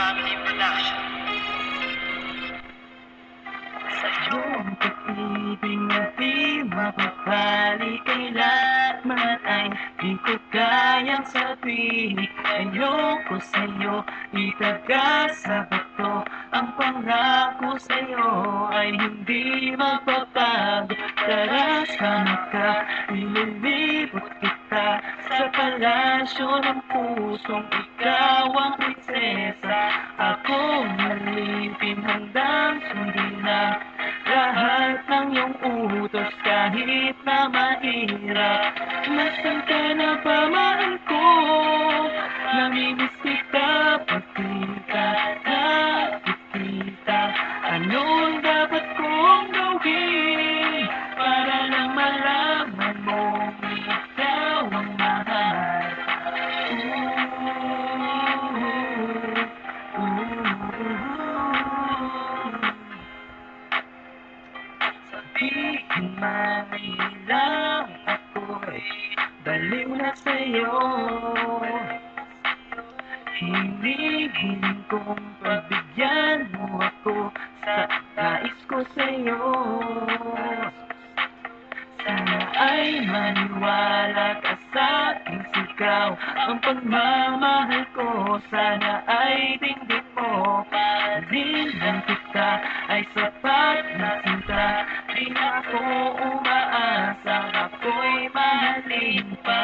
Family Production. Sa iyong pag-ibig na di mababalik, kailanman ay di ko kayang sabihin. Ayoko sa'yo itaga sa bato, ang pangako sa'yo ay hindi magbabago. Tara, sama ka, ililibot kita sa palasyo ng pusong ikaw ang prinsesa. Ako nalipin handang sundin na lahat ng iyong utos kahit na mahirap. Nasaan ka na ba, mahal ko? Namimiss kita, pag di ka nakikita. Ano ang dapat kong gawin para lang malaman mo ikaw ang mahal? Sabihin man lang ako'y baliw na sa'yo. Hinihiling kong pagbigyan mo ako sa nais ko sa'yo. Sana ay maniwala ka sa aking sigaw, ang pagmamahal ko sana ay dinggin mo. Mahalin lang kita ay sapat na sinta, di na ako umaasa, ako'y mahalin pa.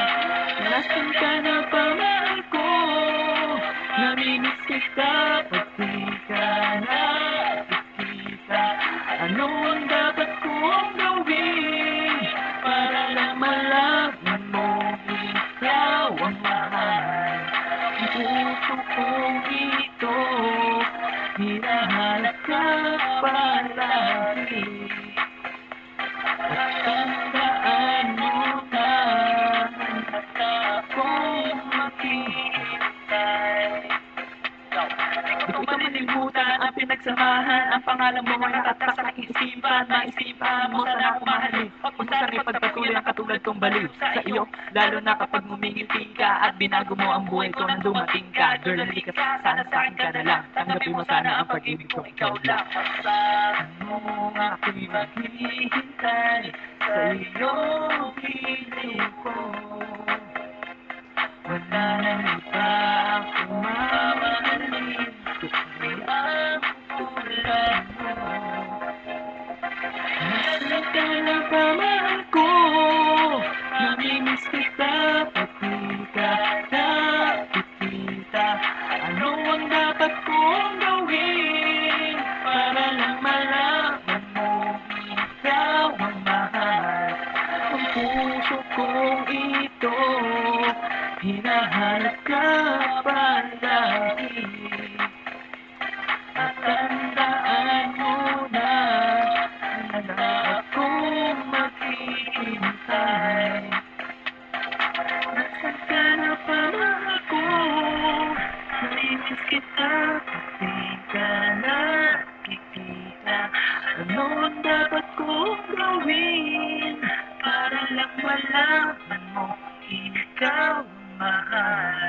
Nasaan ka na ba, mahal ko? Namimiss kita, pag di ka nakikita. Ano ang dapat kong gawin para lang malaman mo ikaw ang mahal? Ang puso kong ito, hinahanap ka palagi. At tandaan mo na akong maghihintay. Di ko ito malimutan ang pinagsamahan, ang pangalan mo ay nakatak sa aking isipan. Maisipan mo sana ako mahalin, huwag mo sana ipagpatuloy ang katulad kong baliw sa iyo, lalo na kapag ngumingiti ka at binago mo ang buhay ko nang dumating ka. Girl, halika sana sa akin ka na lang, tanggapin mo sana ang pag-ibig ko, ikaw lang. Ano ako'y maghihintay sa iyong piling ko. Wala nang iba akong mamahalin, kundi ang tulad mo. Nasaan ka na ba, mahal ko? Namimiss kita, pag di ka nakikita. Ano ang dapat kong gawin para lang malaman mo ikaw ang mahal? Ang puso kong ito, hinahanap ka palagi. At tandaan mo na akong maghihintay. Nasaan ka na ba, mahal ko? Namimiss kita, pag di ka nakikita. Ano ang dapat kong gawin para lang malaman mo ikaw ang mahal?